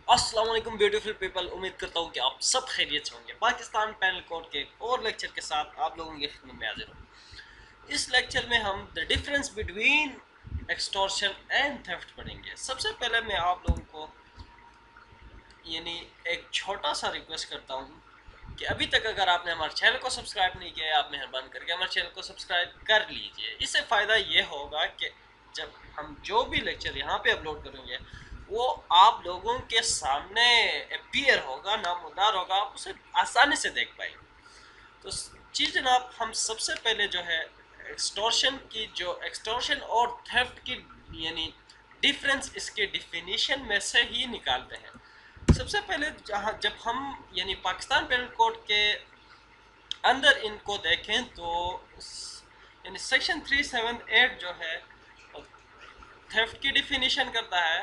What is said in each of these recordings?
अस्सलाम वालेकुम beautiful people. उम्मीद करता हूँ कि आप सब खैरियत से होंगे। पाकिस्तान पैनल कोड के एक और लेक्चर के साथ आप लोगों की खिदमत में हाजिर हूँ। इस लेक्चर में हम the difference between extortion and theft पढ़ेंगे। सबसे पहले मैं आप लोगों को यानी एक छोटा सा रिक्वेस्ट करता हूँ कि अभी तक अगर आपने हमारे चैनल को सब्सक्राइब नहीं किया है, आप मेहरबान करके हमारे चैनल को सब्सक्राइब कर लीजिए। इससे फ़ायदा ये होगा कि जब हम जो भी लेक्चर यहाँ पे अपलोड करेंगे वो आप लोगों के सामने अपीयर होगा, नामदार होगा, आप उसे आसानी से देख पाएंगे। तो चीज़ जनाब, हम सबसे पहले जो है एक्सटॉर्शन की, जो एक्सटॉर्शन और थेफ्ट की यानी डिफरेंस, इसके डिफिनीशन में से ही निकालते हैं। सबसे पहले जहाँ जब हम यानी पाकिस्तान पेनल कोड के अंदर इनको देखें तो यानी सेक्शन 378 जो है थेफ्ट की डिफिनीशन करता है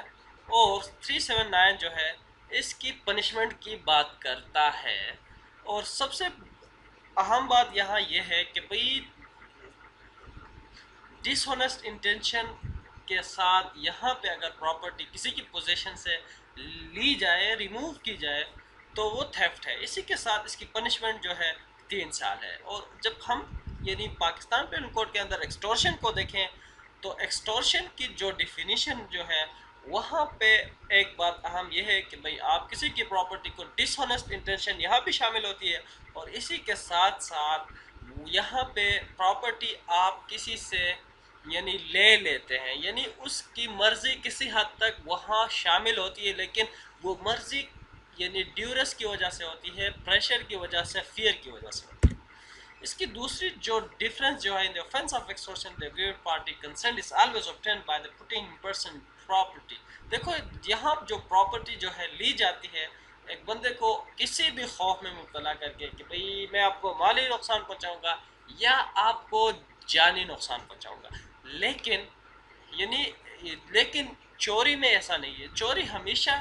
और 379 जो है इसकी पनिशमेंट की बात करता है। और सबसे अहम बात यहाँ यह है कि भाई डिसऑनेस्ट इंटेंशन के साथ यहाँ पे अगर प्रॉपर्टी किसी की पोजीशन से ली जाए, रिमूव की जाए, तो वो थेफ्ट है। इसी के साथ इसकी पनिशमेंट जो है 3 साल है। और जब हम यानी पाकिस्तान पेनल कोड के अंदर एक्सटॉर्शन को देखें तो एक्सटॉर्शन की जो डिफिनीशन जो है वहाँ पे एक बात अहम यह है कि भाई आप किसी की प्रॉपर्टी को, डिसऑनेस्ट इंटेंशन यहाँ भी शामिल होती है। और इसी के साथ साथ यहाँ पे प्रॉपर्टी आप किसी से यानी ले लेते हैं, यानी उसकी मर्जी किसी हद तक वहाँ शामिल होती है, लेकिन वो मर्जी यानी ड्यूरस की वजह से होती है, प्रेशर की वजह से, फियर की वजह से होती है। इसकी दूसरी जो डिफरेंस जो है, in the offence of extortion the agreed party consent is always obtained by the putting person property. देखो यहाँ जो प्रॉपर्टी जो है ली जाती है एक बंदे को किसी भी खौफ में मुब्तला करके कि भाई मैं आपको माली नुकसान पहुंचाऊंगा या आपको जानी नुकसान पहुंचाऊंगा। लेकिन यानी लेकिन चोरी में ऐसा नहीं है। चोरी हमेशा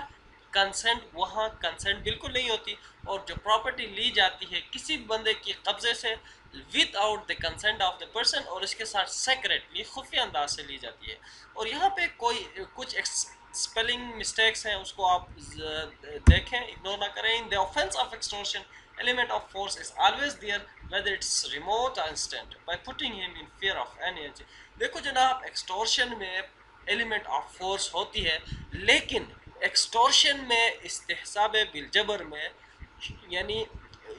कंसेंट, वहाँ कंसेंट बिल्कुल नहीं होती। और जो प्रॉपर्टी ली जाती है किसी बंदे की कब्जे से without the consent of the person, और इसके साथ सेक्रेटली, खुफिया अंदाज से ली जाती है। और यहाँ पे कोई कुछ स्पेलिंग मिस्टेक्स हैं, उसको आप देखें, इग्नोर ना करें। इन the offence of extortion element of force is always there, whether it's remote or instant, by putting him in fear of any energy। देखो जनाब, एक्सटॉर्शन में एलिमेंट ऑफ फोर्स होती है, लेकिन एक्सटॉर्शन में इस्तेहसाब बिलजबर में यानी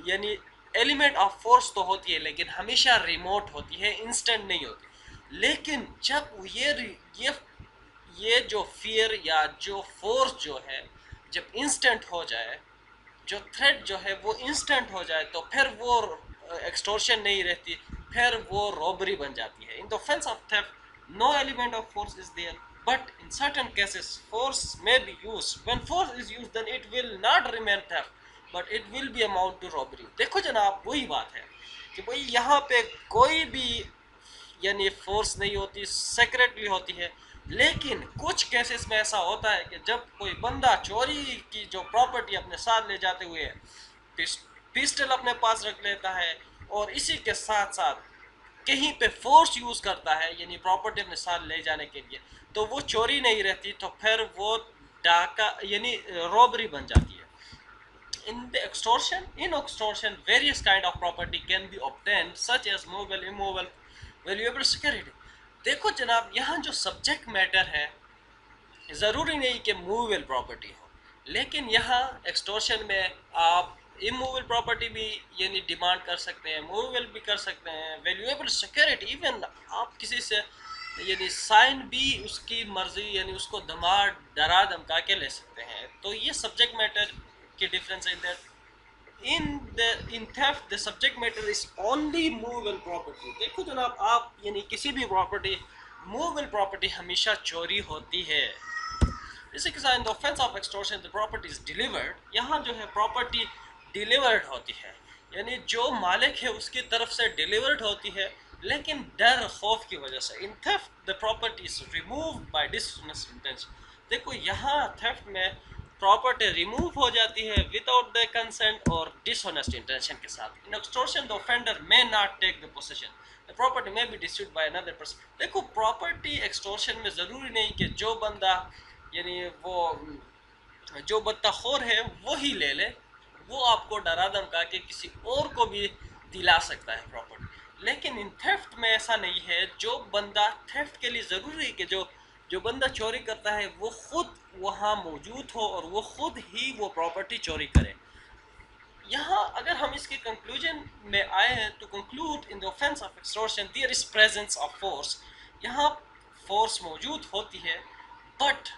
यानी एलिमेंट ऑफ फोर्स तो होती है लेकिन हमेशा रिमोट होती है, इंस्टेंट नहीं होती। लेकिन जब ये ये जो फियर या जो फोर्स जो है जब इंस्टेंट हो जाए, जो थ्रेट जो है वो इंस्टेंट हो जाए, तो फिर वो एक्सटॉर्शन नहीं रहती, फिर वो रॉबरी बन जाती है। In the offence of theft no element of force is there, but in certain cases force may be used. When force is used then it will not remain theft but it will be amount to robbery. देखो जनाब, वही बात है कि भाई यहाँ पे कोई भी यानी फोर्स नहीं होती, सेक्रेटली होती है। लेकिन कुछ केसेस में ऐसा होता है कि जब कोई बंदा चोरी की जो प्रॉपर्टी अपने साथ ले जाते हुए पिस्टल अपने पास रख लेता है और इसी के साथ साथ कहीं पे फोर्स यूज करता है यानी प्रॉपर्टी अपने साथ ले जाने के लिए, तो वो चोरी नहीं रहती, तो फिर वो डाका यानी रॉबरी बन जाती है। In extortion, various kind of property can be obtained, such as movable, immovable, valuable security। देखो जनाब, यहाँ जो सब्जेक्ट मैटर है ज़रूरी नहीं कि मूवेबल प्रॉपर्टी हो, लेकिन यहाँ एक्सटॉर्शन में आप इमूवेबल प्रॉपर्टी भी यानी डिमांड कर सकते हैं, मूवेबल भी कर सकते हैं, वैल्यूएबल सिक्योरिटी, इवन आप किसी से यानी साइन भी उसकी मर्जी यानी उसको डरा धमका के ले सकते हैं। तो ये सब्जेक्ट मैटर की डिफरेंस है। In theft the subject matter is only movable property. देखो जनाब, आप यानी किसी भी प्रॉपर्टी, मूवेबल प्रॉपर्टी हमेशा चोरी होती है। इसी के साथ इन the offence of extortion the property is delivered, यहाँ जो है प्रॉपर्टी डिलीवर्ड होती है, यानी जो मालिक है उसकी तरफ से डिलीवर्ड होती है, लेकिन डर खौफ की वजह से। In theft the property is removed by dishonest intention. देखो यहाँ थेफ्ट में प्रॉपर्टी रिमूव हो जाती है विदाउट द कंसेंट और डिसऑनेस्ट इंटेंशन के साथ। In extortion the offender may not take the possession, the property may be distributed by another person. देखो प्रॉपर्टी एक्सटॉर्शन में ज़रूरी नहीं कि जो बंदा यानी वो جو بدتخور ہے وہی لے لے، وہ آپ کو ڈرا دھمکا کے کسی اور کو بھی دلا سکتا ہے پراپرٹی. لیکن ان تھیفٹ میں ایسا نہیں ہے. جو بندہ تھیفٹ کے لیے ضروری ہے کہ جو بندہ چوری کرتا ہے وہ خود وہاں موجود ہو اور وہ خود ہی وہ پراپرٹی چوری کرے. یہاں اگر ہم اس کے کنکلوژن میں آئے ہیں تو conclude in the offence of extortion there is presence of force. یہاں فورس موجود ہوتی ہے بٹ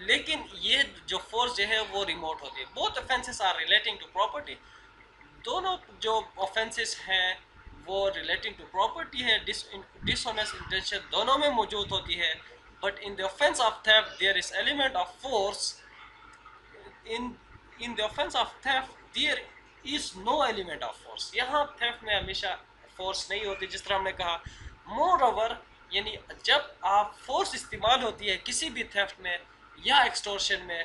لیکن یہ جو فورس جو ہے وہ ریموٹ ہوتی ہے. Both offenses are relating to property. دونوں جو offenses ہیں وہ ریلیٹنگ ٹو پراپرٹی ہے. ڈس آنیسٹ انٹینشن دونوں میں موجود ہوتی ہے. But in the offense of theft there is element of force. in the offense of theft there is no element of force. یہاں theft میں ہمیشہ فورس نہیں ہوتی جس طرح ہم نے کہا. مور اوور یعنی جب آپ فورس استعمال ہوتی ہے کسی بھی theft میں یا ایکسٹورشن میں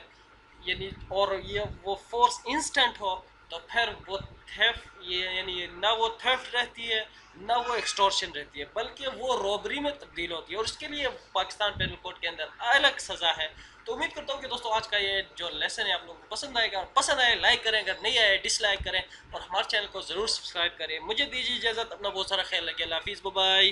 یعنی اور یہ وہ فورس انسٹنٹ ہو تو پھر وہ تھیفٹ یہ یعنی نہ وہ تھیفٹ رہتی ہے نہ وہ ایکسٹورشن رہتی ہے بلکہ وہ روبری میں تبدیل ہوتی ہے اور اس کے لیے پاکستان پینل کوڈ کے اندر الگ سزا ہے. تو امید کرتا ہوں کہ دوستوں آج کا یہ جو لیسن ہے آپ لوگوں کو پسند آئے گا. پسند آئے لائک کریں، اگر نہیں آئے ڈس لائک کریں اور ہمارے چینل کو ضرور سبسکرائب کریں. مجھے دیجیے اجازت، اپنا بہت سارا خیال رکھیں. اللہ حافظ، بائے بائے.